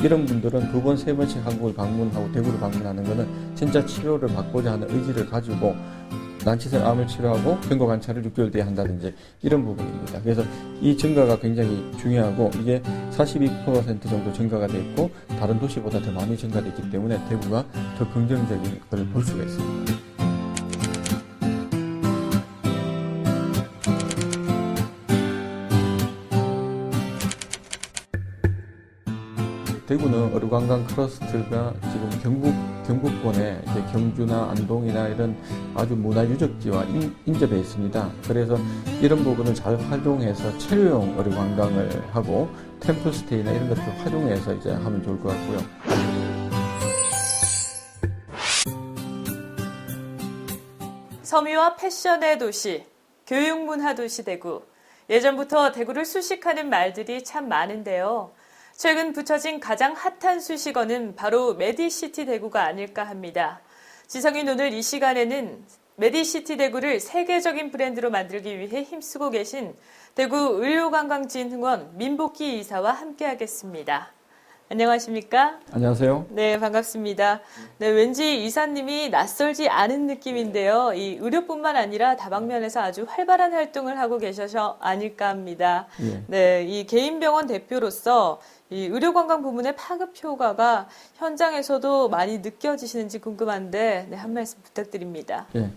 이런 분들은 두 번, 세 번씩 한국을 방문하고 대구를 방문하는 것은 진짜 치료를 받고자 하는 의지를 가지고 난치성 암을 치료하고 경과 관찰을 6개월 뒤에 한다든지 이런 부분입니다. 그래서 이 증가가 굉장히 중요하고 이게 42% 정도 증가가 돼 있고 다른 도시보다 더 많이 증가됐기 때문에 대구가 더 긍정적인 것을 볼 수가 있습니다. 대구는 의료관광 클러스터가 지금 경북권에 이제 경주나 안동이나 이런 아주 문화유적지와 인접해 있습니다. 그래서 이런 부분을 잘 활용해서 체류용 의료관광을 하고 템플스테이나 이런 것들을 활용해서 이제 하면 좋을 것 같고요. 섬유와 패션의 도시, 교육문화 도시 대구. 예전부터 대구를 수식하는 말들이 참 많은데요. 최근 붙여진 가장 핫한 수식어는 바로 메디시티 대구가 아닐까 합니다. 지성인 오늘 이 시간에는 메디시티 대구를 세계적인 브랜드로 만들기 위해 힘쓰고 계신 대구 의료관광진흥원 민복희 이사와 함께하겠습니다. 안녕하십니까? 안녕하세요. 네, 반갑습니다. 네, 왠지 이사님이 낯설지 않은 느낌인데요. 이 의료뿐만 아니라 다방면에서 아주 활발한 활동을 하고 계셔서 아닐까 합니다. 예. 네, 이 개인병원 대표로서 이 의료관광 부문의 파급 효과가 현장에서도 많이 느껴지시는지 궁금한데, 네, 한 말씀 부탁드립니다. 예.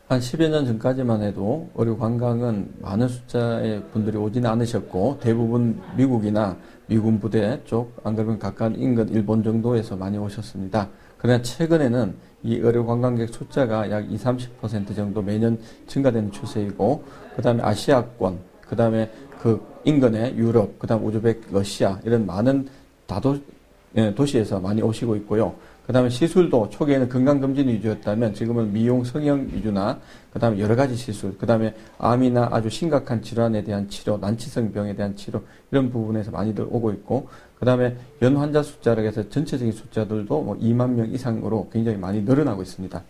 한 10여 년 전까지만 해도 의료관광은 많은 숫자의 분들이 오지는 않으셨고 대부분 미국이나 미군 부대 쪽, 안 그러면 가까운 인근 일본 정도에서 많이 오셨습니다. 그러나 최근에는 이 의료관광객 숫자가 약 20, 30% 정도 매년 증가되는 추세이고, 그 다음에 아시아권, 그 다음에 그 인근의 유럽, 그 다음 우즈벡, 러시아 이런 많은 도시에서 많이 오시고 있고요. 그 다음에 시술도 초기에는 건강검진 위주였다면 지금은 미용, 성형 위주나 그 다음에 여러 가지 시술, 그 다음에 암이나 아주 심각한 질환에 대한 치료, 난치성 병에 대한 치료 이런 부분에서 많이들 오고 있고, 그 다음에 연 환자 숫자로 해서 전체적인 숫자들도 뭐 2만 명 이상으로 굉장히 많이 늘어나고 있습니다.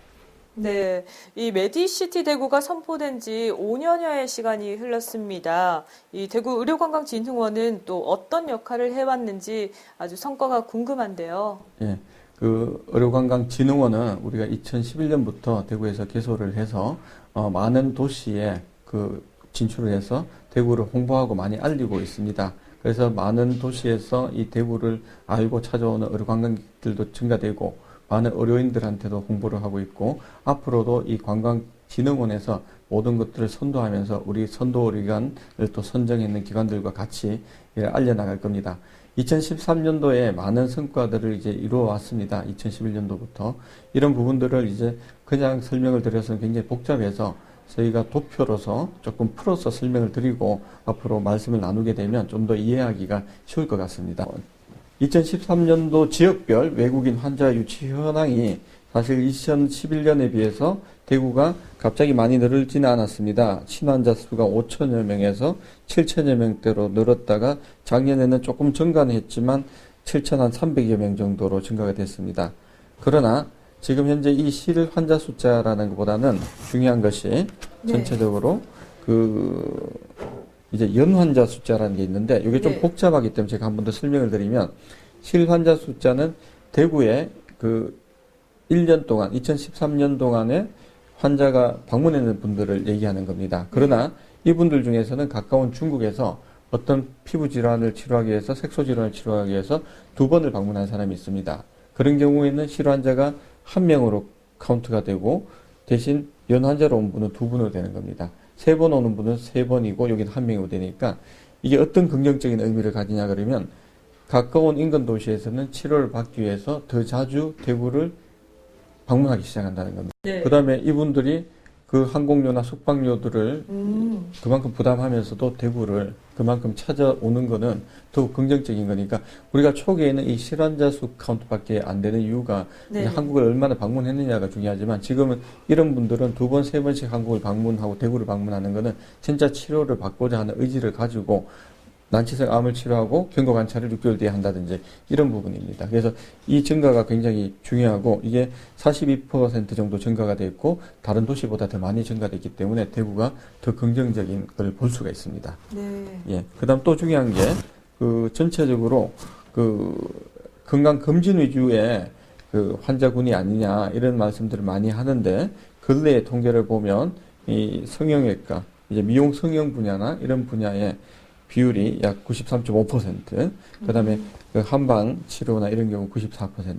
네, 이 메디시티 대구가 선포된 지 5년여의 시간이 흘렀습니다. 이 대구 의료관광진흥원은 또 어떤 역할을 해왔는지 아주 성과가 궁금한데요. 예. 그 의료관광진흥원은 우리가 2011년부터 대구에서 개소를 해서 많은 도시에 그 진출을 해서 대구를 홍보하고 많이 알리고 있습니다. 그래서 많은 도시에서 이 대구를 알고 찾아오는 의료관광객들도 증가되고 많은 의료인들한테도 홍보를 하고 있고, 앞으로도 이 관광진흥원에서 모든 것들을 선도하면서 우리 선도기관을 또 선정했는 기관들과 같이 알려나갈 겁니다. 2013년도에 많은 성과들을 이제 이루어 왔습니다. 2011년도부터. 이런 부분들을 이제 그냥 설명을 드려서는 굉장히 복잡해서 저희가 도표로서 조금 풀어서 설명을 드리고 앞으로 말씀을 나누게 되면 좀 더 이해하기가 쉬울 것 같습니다. 2013년도 지역별 외국인 환자 유치 현황이 사실 2011년에 비해서 대구가 갑자기 많이 늘지는 않았습니다. 신환자 수가 5천여 명에서 7천여 명대로 늘었다가 작년에는 조금 증가는 했지만 7,300여 명 정도로 증가가 됐습니다. 그러나 지금 현재 이 실 환자 숫자라는 것보다는 중요한 것이 전체적으로 이제 연 환자 숫자라는 게 있는데 이게 좀 복잡하기 때문에 제가 한 번 더 설명을 드리면, 실 환자 숫자는 대구에 그 1년 동안 2013년 동안에 환자가 방문했는 분들을 얘기하는 겁니다. 그러나 이분들 중에서는 가까운 중국에서 어떤 피부 질환을 치료하기 위해서, 색소 질환을 치료하기 위해서 2번을 방문한 사람이 있습니다. 그런 경우에는 실 환자가 1명으로 카운트가 되고 대신 연 환자로 온 분은 2분으로 되는 겁니다. 3번 오는 분은 3번이고 여기는 1명이고 되니까 이게 어떤 긍정적인 의미를 가지냐 그러면, 가까운 인근 도시에서는 치료를 받기 위해서 더 자주 대구를 방문하기 시작한다는 겁니다. 네. 그 다음에 이분들이 그 항공료나 숙박료들을 그만큼 부담하면서도 대구를 그만큼 찾아오는 거는 더욱 긍정적인 거니까, 우리가 초기에는 이 실환자 수 카운트밖에 안 되는 이유가 한국을 얼마나 방문했느냐가 중요하지만, 지금은 이런 분들은 2번, 3번씩 한국을 방문하고 대구를 방문하는 거는 진짜 치료를 받고자 하는 의지를 가지고 난치성 암을 치료하고 경과 관찰을 6개월 뒤에 한다든지 이런 부분입니다. 그래서 이 증가가 굉장히 중요하고 이게 42% 정도 증가가 됐고 다른 도시보다 더 많이 증가됐기 때문에 대구가 더 긍정적인 걸 볼 수가 있습니다. 네. 예. 그다음 또 중요한 게 그 전체적으로 그 건강검진 위주의 그 환자군이 아니냐 이런 말씀들을 많이 하는데 근래의 통계를 보면 이 성형외과, 이제 미용 성형 분야나 이런 분야의 비율이 약 93.5%, 그다음에 그 한방 치료나 이런 경우 94%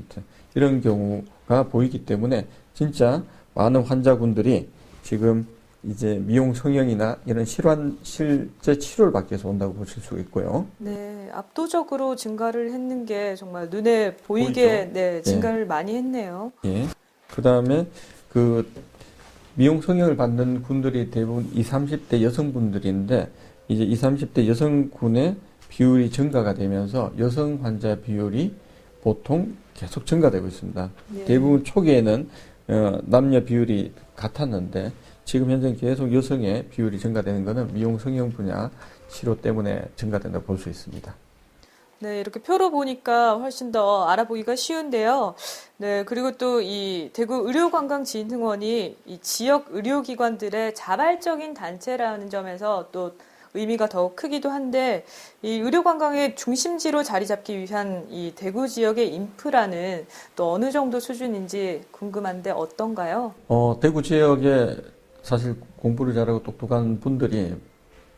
이런 경우가 보이기 때문에 진짜 많은 환자분들이 지금 이제 미용 성형이나 이런 실제 치료를 받기 위해서 온다고 보실 수 있고요. 네, 압도적으로 증가를 했는 게 정말 눈에 보이게 보이죠? 네, 증가를 많이 했네요. 예. 그다음에 그 미용 성형을 받는 분들이 대부분 20, 30대 여성분들인데 이제 20, 30대 여성군의 비율이 증가가 되면서 여성 환자 비율이 보통 계속 증가되고 있습니다. 예. 대부분 초기에는 남녀 비율이 같았는데 지금 현재 계속 여성의 비율이 증가되는 것은 미용 성형 분야 치료 때문에 증가된다고 볼 수 있습니다. 네, 이렇게 표로 보니까 훨씬 더 알아보기가 쉬운데요. 네, 그리고 또 이 대구 의료관광진흥원이 이 지역 의료기관들의 자발적인 단체라는 점에서 또 의미가 더욱 크기도 한데, 이 의료관광의 중심지로 자리 잡기 위한 이 대구 지역의 인프라는 또 어느 정도 수준인지 궁금한데 어떤가요? 대구 지역에 사실 공부를 잘하고 똑똑한 분들이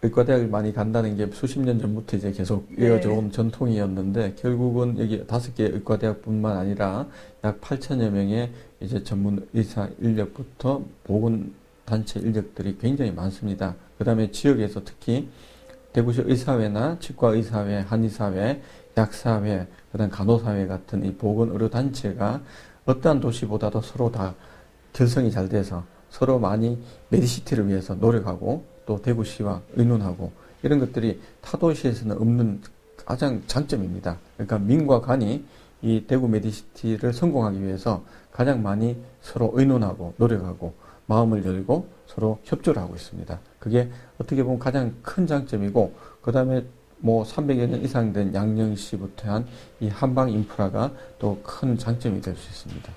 의과대학을 많이 간다는 게 수십 년 전부터 이제 계속 이어져 온 전통이었는데 결국은 여기 5개 의과대학뿐만 아니라 약 8천여 명의 이제 전문 의사 인력부터 보건단체 인력들이 굉장히 많습니다. 그 다음에 지역에서 특히 대구시 의사회나 치과의사회, 한의사회, 약사회, 그 다음 간호사회 같은 이 보건의료단체가 어떠한 도시보다도 서로 다 결성이 잘 돼서 서로 많이 메디시티를 위해서 노력하고 또 대구시와 의논하고 이런 것들이 타 도시에서는 없는 가장 장점입니다. 그러니까 민과 관이 이 대구 메디시티를 성공하기 위해서 가장 많이 서로 의논하고 노력하고 마음을 열고 서로 협조를 하고 있습니다. 그게 어떻게 보면 가장 큰 장점이고 그 다음에 뭐 300여 년 이상 된 양령시부터 한 이 한방 인프라가 또 큰 장점이 될 수 있습니다.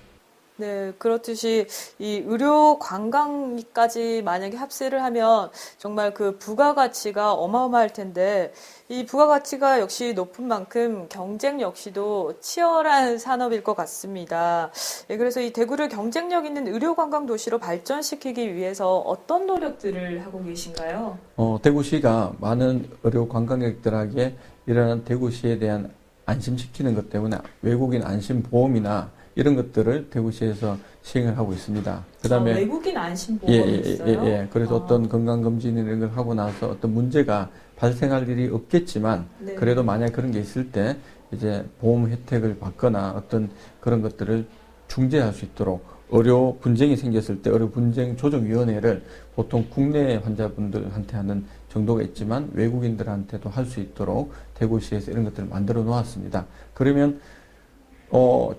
네, 그렇듯이 이 의료 관광까지 만약에 합세를 하면 정말 그 부가가치가 어마어마할 텐데 이 부가가치가 역시 높은 만큼 경쟁 역시도 치열한 산업일 것 같습니다. 예, 그래서 이 대구를 경쟁력 있는 의료 관광 도시로 발전시키기 위해서 어떤 노력들을 하고 계신가요? 대구시가 많은 의료 관광객들에게 이러한 대구시에 대한 안심시키는 것 때문에 외국인 안심보험이나 이런 것들을 대구시에서 시행을 하고 있습니다. 그다음에 외국인 안심보험이 있어요? 그래서 어떤 건강검진 이런 걸 하고 나서 어떤 문제가 발생할 일이 없겠지만 네. 그래도 만약 그런 게 있을 때 이제 보험 혜택을 받거나 어떤 그런 것들을 중재할 수 있도록 의료 분쟁이 생겼을 때 의료 분쟁 조정위원회를 보통 국내 환자분들한테 하는 정도가 있지만 외국인들한테도 할 수 있도록 대구시에서 이런 것들을 만들어 놓았습니다. 그러면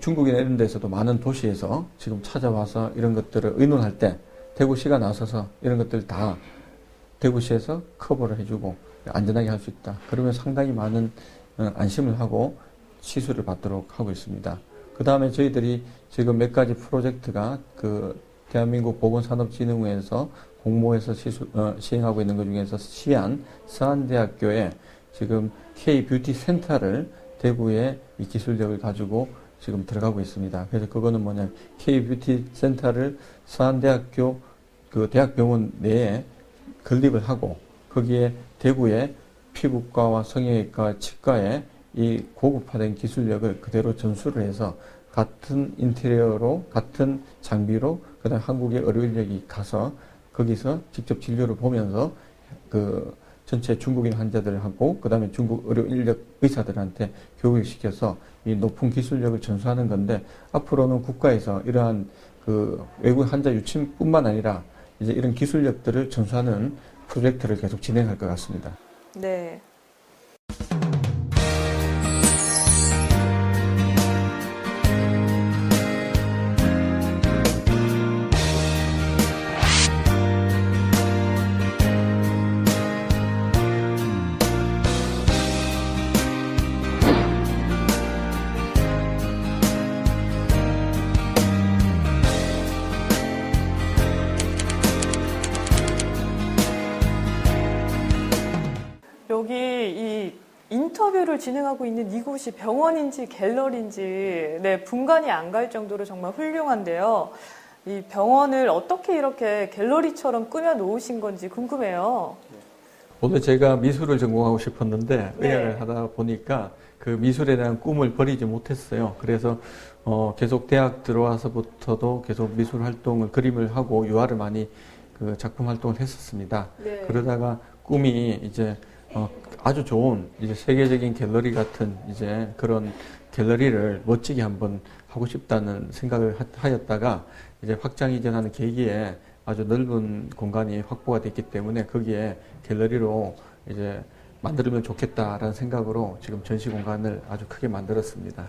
중국이나 이런 데서도 많은 도시에서 지금 찾아와서 이런 것들을 의논할 때 대구시가 나서서 이런 것들 다 대구시에서 커버를 해주고 안전하게 할 수 있다. 그러면 상당히 많은 안심을 하고 시술을 받도록 하고 있습니다. 그 다음에 저희들이 지금 몇 가지 프로젝트가 그 대한민국 보건산업진흥원에서 공모해서 시행하고 있는 것 중에서 서한대학교에 지금 K-뷰티 센터를 대구에 이 기술력을 가지고 지금 들어가고 있습니다. 그래서 그거는 뭐냐, K-뷰티 센터를 서한대학교 그 대학병원 내에 건립을 하고 거기에 대구의 피부과와 성형외과, 치과에 이 고급화된 기술력을 그대로 전수를 해서 같은 인테리어로, 같은 장비로 그다음 한국의 의료 인력이 가서 거기서 직접 진료를 보면서 그 전체 중국인 환자들하고 그다음에 중국 의료 인력 의사들한테 교육을 시켜서 이 높은 기술력을 전수하는 건데 앞으로는 국가에서 이러한 그 외국 환자 유치뿐만 아니라 이제 이런 기술력들을 전수하는 프로젝트를 계속 진행할 것 같습니다. 네. 여기 이 인터뷰를 진행하고 있는 이곳이 병원인지 갤러리인지 네, 분간이 안 갈 정도로 정말 훌륭한데요. 이 병원을 어떻게 이렇게 갤러리처럼 꾸며 놓으신 건지 궁금해요. 오늘 제가 미술을 전공하고 싶었는데 네. 의학을 하다 보니까 그 미술에 대한 꿈을 버리지 못했어요. 그래서 계속 대학 들어와서부터도 계속 미술 활동을, 그림을 하고 유화를 많이 그 작품 활동을 했었습니다. 네. 그러다가 꿈이 이제 아주 좋은 이제 세계적인 갤러리 같은 이제 그런 갤러리를 멋지게 한번 하고 싶다는 생각을 하였다가 이제 확장 이전하는 계기에 아주 넓은 공간이 확보가 됐기 때문에 거기에 갤러리로 이제 만들면 좋겠다라는 생각으로 지금 전시 공간을 아주 크게 만들었습니다.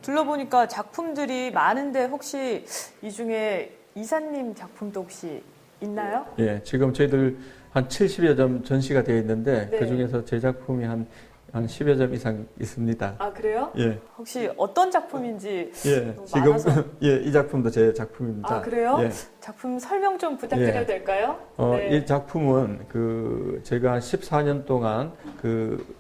둘러보니까 작품들이 많은데 혹시 이 중에 이사님 작품도 혹시 있나요? 예, 지금 저희들 한 70여 점 전시가 되어 있는데 네. 그 중에서 제 작품이 한 10여 점 이상 있습니다. 아, 그래요? 예. 혹시 어떤 작품인지 예, 너무 지금 많아서. 예, 이 작품도 제 작품입니다. 아, 그래요? 예. 작품 설명 좀 부탁드려도 예. 될까요? 네. 이 작품은 제가 14년 동안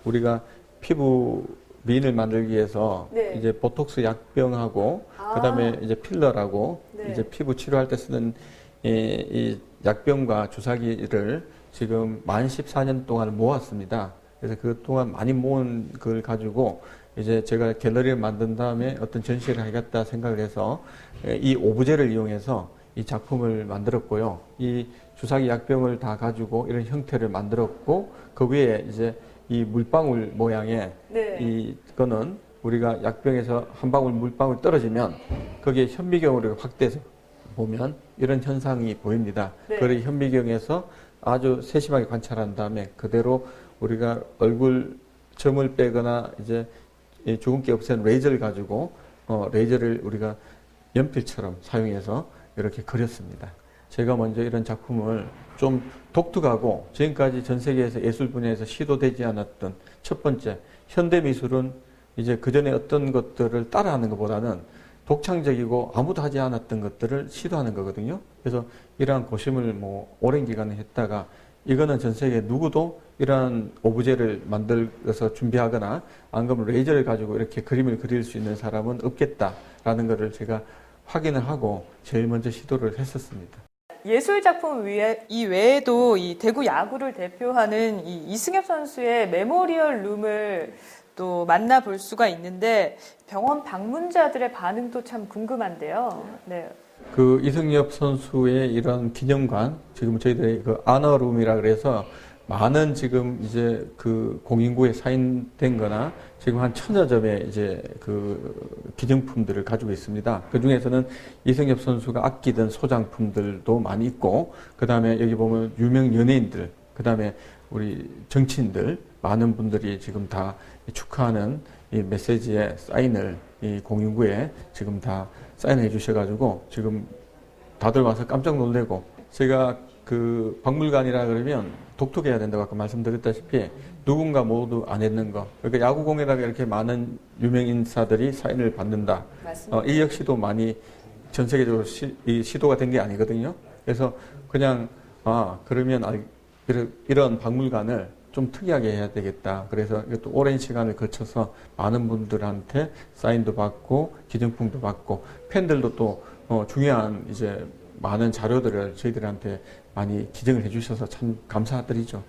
우리가 피부 미인을 만들기 위해서 네. 이제 보톡스 약병하고 아. 그다음에 이제 필러라고 네. 이제 피부 치료할 때 쓰는 이 약병과 주사기를 지금 만 14년 동안 모았습니다. 그래서 그동안 많이 모은 걸 가지고 이제 제가 갤러리를 만든 다음에 어떤 전시를 하겠다 생각을 해서 이 오브제를 이용해서 이 작품을 만들었고요. 이 주사기 약병을 다 가지고 이런 형태를 만들었고 그 위에 이제 이 물방울 모양의 네. 이거는 우리가 약병에서 한 방울 물방울 떨어지면 거기에 현미경으로 확대해서 보면 이런 현상이 보입니다. 네. 그걸 현미경에서 아주 세심하게 관찰한 다음에 그대로 우리가 얼굴 점을 빼거나 이제 이 주근깨 없애는 레이저를 가지고 레이저를 우리가 연필처럼 사용해서 이렇게 그렸습니다. 제가 먼저 이런 작품을 좀 독특하고 지금까지 전 세계에서 예술 분야에서 시도되지 않았던 첫 번째 현대 미술은 이제 그 전에 어떤 것들을 따라하는 것보다는 독창적이고 아무도 하지 않았던 것들을 시도하는 거거든요. 그래서 이러한 고심을 오랜 기간을 했다가 이거는 전 세계 누구도 이러한 오브제를 만들어서 준비하거나 안 그러면 레이저를 가지고 이렇게 그림을 그릴 수 있는 사람은 없겠다라는 것을 제가 확인을 하고 제일 먼저 시도를 했었습니다. 예술 작품 이외에도 이 대구 야구를 대표하는 이 이승엽 선수의 메모리얼 룸을 또 만나볼 수가 있는데 병원 방문자들의 반응도 참 궁금한데요. 네. 그 이승엽 선수의 이런 기념관, 지금 저희들이 그 아너룸이라 그래서 많은 지금 이제 그 공인구에 사인된 거나 지금 한 1000여 점의 이제 그 기증품들을 가지고 있습니다. 그 중에서는 이승엽 선수가 아끼던 소장품들도 많이 있고, 그 다음에 여기 보면 유명 연예인들, 그 다음에 우리 정치인들, 많은 분들이 지금 다 축하하는 이 메시지에 사인을 이 공인구에 지금 다 사인해 주셔가지고 지금 다들 와서 깜짝 놀래고, 제가 그 박물관이라 그러면 독특해야 된다고 아까 말씀드렸다시피 누군가 모두 안 했는 거. 그러니까 야구공에다가 이렇게 많은 유명 인사들이 사인을 받는다. 맞습니다. 이 역시도 많이 전 세계적으로 시도가 된 게 아니거든요. 그래서 그냥 그러면 이런 박물관을 좀 특이하게 해야 되겠다. 그래서 이것도 오랜 시간을 거쳐서 많은 분들한테 사인도 받고 기증품도 받고 팬들도 또 중요한 이제 많은 자료들을 저희들한테 많이 기증을 해주셔서 참 감사드리죠.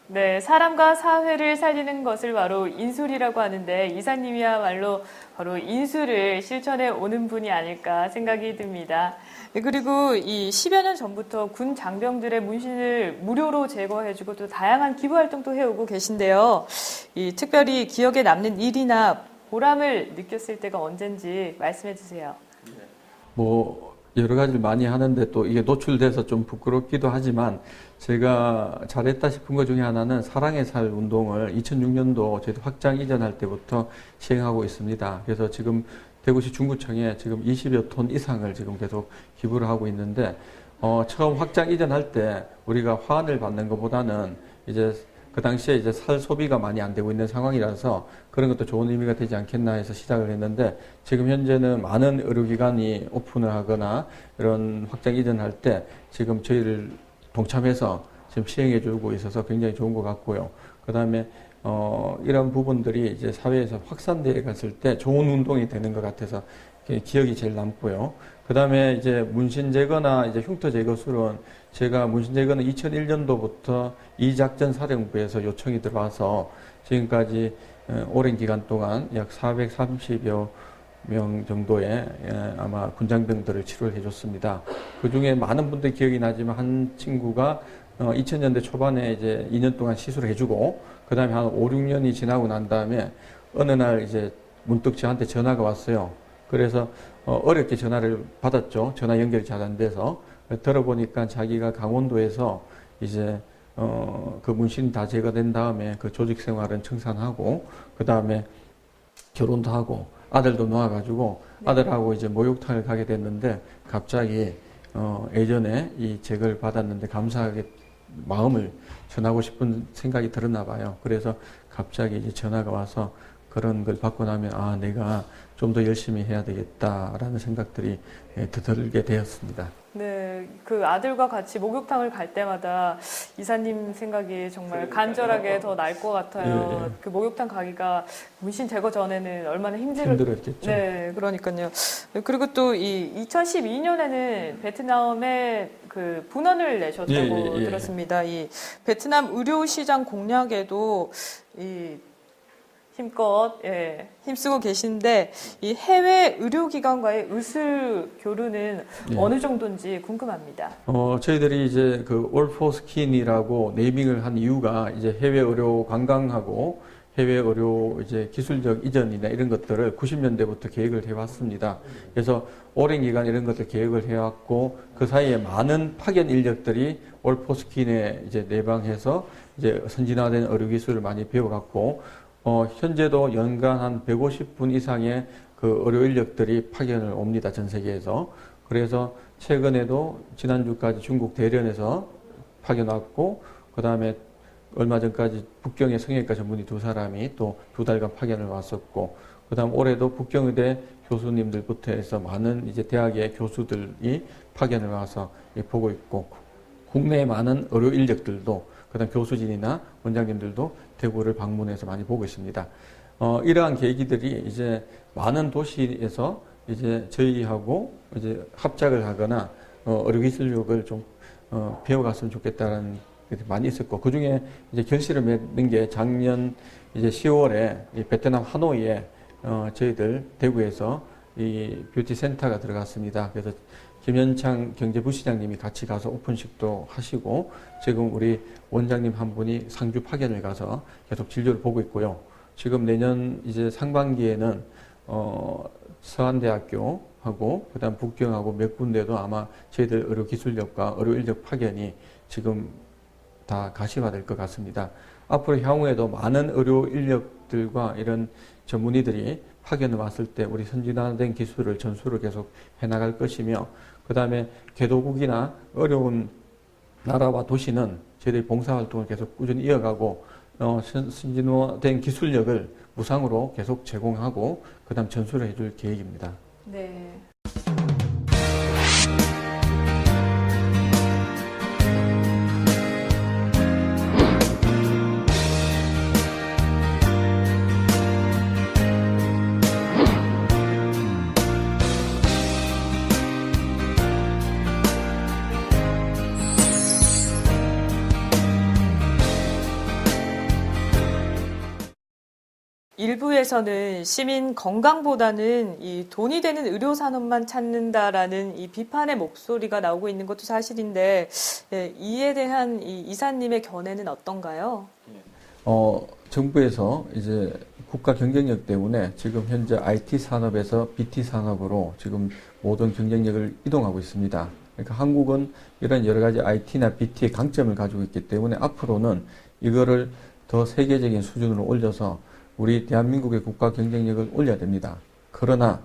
네, 사람과 사회를 살리는 것을 바로 인술이라고 하는데 이사님이야말로 바로 인술을 실천해 오는 분이 아닐까 생각이 듭니다. 네, 그리고 이 10여 년 전부터 군 장병들의 문신을 무료로 제거해주고 또 다양한 기부 활동도 해오고 계신데요. 이 특별히 기억에 남는 일이나 보람을 느꼈을 때가 언젠지 말씀해 주세요. 여러 가지를 많이 하는데 또 이게 노출돼서 좀 부끄럽기도 하지만 제가 잘했다 싶은 것 중에 하나는 사랑의 살 운동을 2006년도 저희도 확장 이전할 때부터 시행하고 있습니다. 그래서 지금 대구시 중구청에 지금 20여 톤 이상을 지금 계속 기부를 하고 있는데 처음 확장 이전할 때 우리가 화환을 받는 것보다는 이제 그 당시에 이제 살 소비가 많이 안 되고 있는 상황이라서 그런 것도 좋은 의미가 되지 않겠나 해서 시작을 했는데 지금 현재는 많은 의료기관이 오픈을 하거나 이런 확장 이전할 때 지금 저희를 동참해서 지금 시행해주고 있어서 굉장히 좋은 것 같고요. 그 다음에 이런 부분들이 이제 사회에서 확산되어 갔을 때 좋은 운동이 되는 것 같아서 기억이 제일 남고요. 그 다음에 이제 문신 제거나 이제 흉터 제거술은 제가 문신 제거는 2001년도부터 이작전 사령부에서 요청이 들어와서 지금까지 오랜 기간 동안 약 430여 명 정도의 아마 군장병들을 치료를 해줬습니다. 그 중에 많은 분들이 기억이 나지만 한 친구가 2000년대 초반에 이제 2년 동안 시술을 해주고 그 다음에 한 5, 6년이 지나고 난 다음에 어느 날 이제 문득 저한테 전화가 왔어요. 그래서 어렵게 전화를 받았죠. 전화 연결이 잘 안 돼서 들어보니까 자기가 강원도에서 이제 그 문신이 다 제거된 다음에 그 조직 생활은 청산하고 그 다음에 결혼도 하고 아들도 놓아가지고 아들하고 이제 목욕탕을 가게 됐는데 갑자기 예전에 이 제거를 받았는데 감사하게 마음을 전하고 싶은 생각이 들었나 봐요. 그래서 갑자기 이제 전화가 와서 그런 걸 받고 나면 아 내가 좀 더 열심히 해야 되겠다라는 생각들이 들게 되었습니다. 네, 그 아들과 같이 목욕탕을 갈 때마다 이사님 생각이 정말 간절하게 더 날 것 같아요. 그 목욕탕 가기가 문신 제거 전에는 얼마나 힘들었겠죠. 네, 그러니까요. 그리고 또 이 2012년에는 베트남에 그 분원을 내셨다고 들었습니다. 이 베트남 의료 시장 공략에도 이 힘껏 힘쓰고 계신데 이 해외 의료기관과의 의술 교류는 어느 정도인지 궁금합니다. 저희들이 이제 그 올포스킨이라고 네이밍을 한 이유가 이제 해외 의료 관광하고 해외 의료 이제 기술적 이전이나 이런 것들을 90년대부터 계획을 해왔습니다. 그래서 오랜 기간 이런 것들 계획을 해왔고 그 사이에 많은 파견 인력들이 올포스킨에 이제 내방해서 이제 선진화된 의료 기술을 많이 배워갖고 현재도 연간 한 150분 이상의 그 의료 인력들이 파견을 옵니다. 전 세계에서. 그래서 최근에도 지난주까지 중국 대련에서 파견 왔고, 그 다음에 얼마 전까지 북경의 성형외과 전문의 2사람이 또 2달간 파견을 왔었고, 그 다음 올해도 북경의대 교수님들부터 해서 많은 이제 대학의 교수들이 파견을 와서 보고 있고, 국내의 많은 의료 인력들도 그다음 교수진이나 원장님들도 대구를 방문해서 많이 보고 있습니다. 이러한 계기들이 이제 많은 도시에서 이제 저희하고 이제 합작을 하거나 의료기술력을 좀 배워갔으면 좋겠다는 게 많이 있었고 그 중에 이제 결실을 맺는 게 작년 이제 10월에 이 베트남 하노이에 저희들 대구에서 이 뷰티 센터가 들어갔습니다. 그래서 김현창 경제부시장님이 같이 가서 오픈식도 하시고 지금 우리 원장님 한 분이 상주 파견을 가서 계속 진료를 보고 있고요. 지금 내년 이제 상반기에는 서한대학교하고 그다음 북경하고 몇 군데도 아마 저희들 의료기술력과 의료인력 파견이 지금 다 가시화될 것 같습니다. 앞으로 향후에도 많은 의료인력들과 이런 전문의들이 파견을 왔을 때 우리 선진화된 기술을 전수를 계속 해나갈 것이며 그 다음에 개도국이나 어려운 나라와 도시는 저희들이 봉사활동을 계속 꾸준히 이어가고 선진화된 기술력을 무상으로 계속 제공하고 그 다음 전수를 해줄 계획입니다. 네. 일부에서는 시민 건강보다는 이 돈이 되는 의료 산업만 찾는다라는 이 비판의 목소리가 나오고 있는 것도 사실인데 이에 대한 이 이사님의 견해는 어떤가요? 정부에서 이제 국가 경쟁력 때문에 지금 현재 IT 산업에서 BT 산업으로 지금 모든 경쟁력을 이동하고 있습니다. 그러니까 한국은 이런 여러 가지 IT나 BT의 강점을 가지고 있기 때문에 앞으로는 이거를 더 세계적인 수준으로 올려서 우리 대한민국의 국가 경쟁력을 올려야 됩니다. 그러나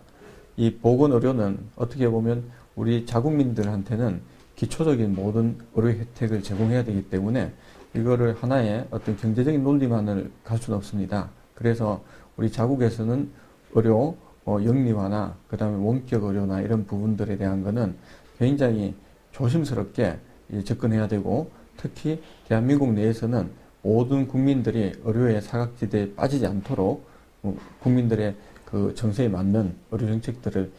이 보건의료는 어떻게 보면 우리 자국민들한테는 기초적인 모든 의료 혜택을 제공해야 되기 때문에 이거를 하나의 어떤 경제적인 논리만을 갈 수는 없습니다. 그래서 우리 자국에서는 의료 영리화나 그 다음에 원격 의료나 이런 부분들에 대한 거는 굉장히 조심스럽게 접근해야 되고 특히 대한민국 내에서는 모든 국민들이 의료의 사각지대에 빠지지 않도록 국민들의 그 정세에 맞는 의료 정책들을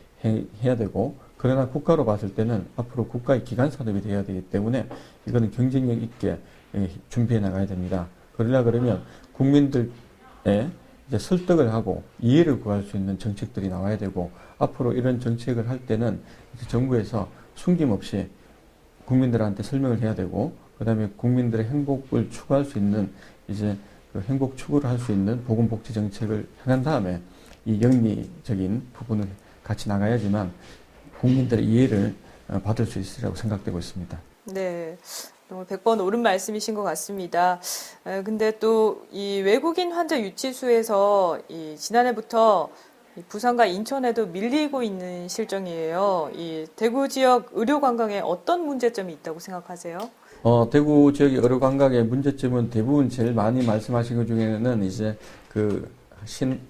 해야 되고, 그러나 국가로 봤을 때는 앞으로 국가의 기관 산업이 되어야 되기 때문에 이거는 경쟁력 있게 준비해 나가야 됩니다. 그러면 국민들의 이제 설득을 하고 이해를 구할 수 있는 정책들이 나와야 되고, 앞으로 이런 정책을 할 때는 이제 정부에서 숨김없이 국민들한테 설명을 해야 되고, 그다음에 국민들의 행복을 추구할 수 있는 이제 그 행복 추구를 할 수 있는 보건복지 정책을 해난 다음에 이 영리적인 부분을 같이 나가야지만 국민들의 이해를 받을 수 있으리라고 생각되고 있습니다. 네. 100번 옳은 말씀이신 것 같습니다. 근데 또 이 외국인 환자 유치수에서 지난해부터 부산과 인천에도 밀리고 있는 실정이에요. 이 대구 지역 의료 관광에 어떤 문제점이 있다고 생각하세요? 대구 지역의 의료 관광의 문제점은 대부분 제일 많이 말씀하신 것 중에는 이제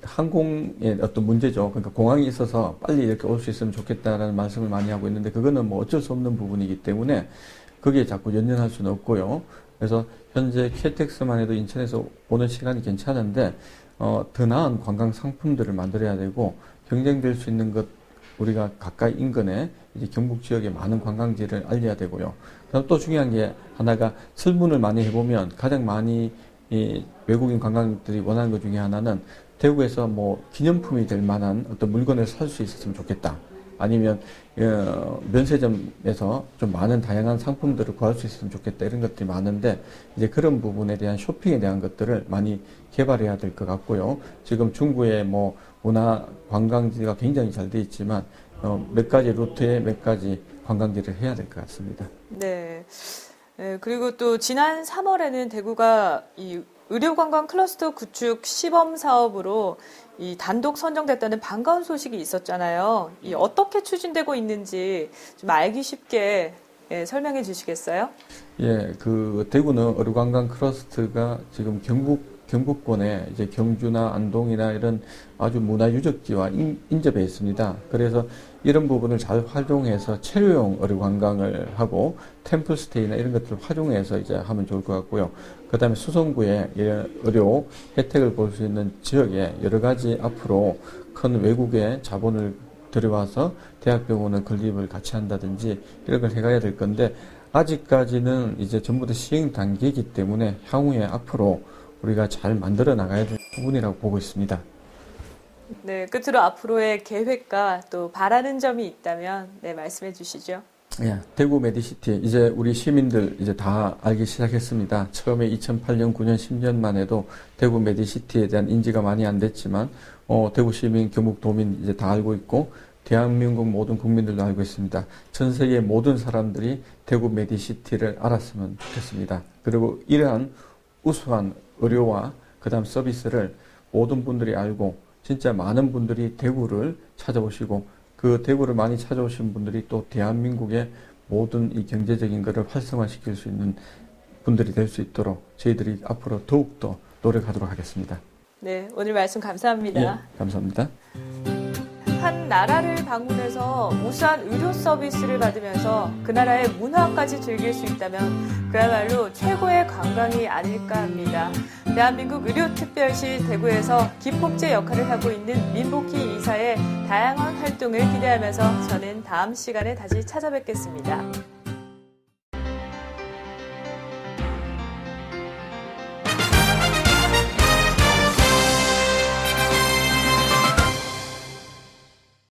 항공의 어떤 문제죠. 그러니까 공항이 있어서 빨리 이렇게 올 수 있으면 좋겠다라는 말씀을 많이 하고 있는데, 그거는 뭐 어쩔 수 없는 부분이기 때문에 거기에 자꾸 연연할 수는 없고요. 그래서 현재 KTX만 해도 인천에서 오는 시간이 괜찮은데, 더 나은 관광 상품들을 만들어야 되고, 경쟁될 수 있는 것, 우리가 가까이 인근에 이제 경북 지역의 많은 관광지를 알려야 되고요. 그다음 또 중요한 게 하나가, 설문을 많이 해보면 가장 많이 이 외국인 관광객들이 원하는 것 중에 하나는 대구에서 뭐 기념품이 될 만한 어떤 물건을 살 수 있었으면 좋겠다. 아니면 면세점에서 좀 많은 다양한 상품들을 구할 수 있으면 좋겠다, 이런 것들이 많은데, 이제 그런 부분에 대한 쇼핑에 대한 것들을 많이 개발해야 될 것 같고요. 지금 중구의 뭐 문화 관광지가 굉장히 잘 돼 있지만 몇 가지 루트에 몇 가지 관광지를 해야 될 것 같습니다. 네. 그리고 또 지난 3월에는 대구가 이 의료관광 클러스터 구축 시범 사업으로 이 단독 선정됐다는 반가운 소식이 있었잖아요. 이 어떻게 추진되고 있는지 좀 알기 쉽게 설명해 주시겠어요? 예, 그 대구는 의료관광 클러스터가 지금 경북권에 이제 경주나 안동이나 이런 아주 문화유적지와 인접해 있습니다. 그래서 이런 부분을 잘 활용해서 체류용 의료관광을 하고 템플스테이나 이런 것들을 활용해서 이제 하면 좋을 것 같고요. 그 다음에 수성구에 의료 혜택을 볼 수 있는 지역에 여러 가지 앞으로 큰 외국의 자본을 들여와서 대학병원을 건립을 같이 한다든지 이런 걸 해가야 될 건데, 아직까지는 이제 전부 다 시행 단계이기 때문에 향후에 앞으로 우리가 잘 만들어 나가야 될 부분이라고 보고 있습니다. 네, 끝으로 앞으로의 계획과 또 바라는 점이 있다면 말씀해 주시죠. 예, 대구 메디시티 이제 우리 시민들 이제 다 알기 시작했습니다. 처음에 2008년, 9년, 10년만 해도 대구 메디시티에 대한 인지가 많이 안 됐지만 대구 시민, 경북 도민 이제 다 알고 있고, 대한민국 모든 국민들도 알고 있습니다. 전 세계 모든 사람들이 대구 메디시티를 알았으면 좋겠습니다. 그리고 이러한 우수한 의료와 그다음 서비스를 모든 분들이 알고, 진짜 많은 분들이 대구를 찾아오시고, 그 대구를 많이 찾아오신 분들이 또 대한민국의 모든 이 경제적인 것을 활성화시킬 수 있는 분들이 될 수 있도록 저희들이 앞으로 더욱더 노력하도록 하겠습니다. 네, 오늘 말씀 감사합니다. 예, 감사합니다. 한 나라를 방문해서 우수한 의료 서비스를 받으면서 그 나라의 문화까지 즐길 수 있다면 그야말로 최고의 관광이 아닐까 합니다. 대한민국 의료특별시 대구에서 기폭제 역할을 하고 있는 민복희 이사의 다양한 활동을 기대하면서 저는 다음 시간에 다시 찾아뵙겠습니다.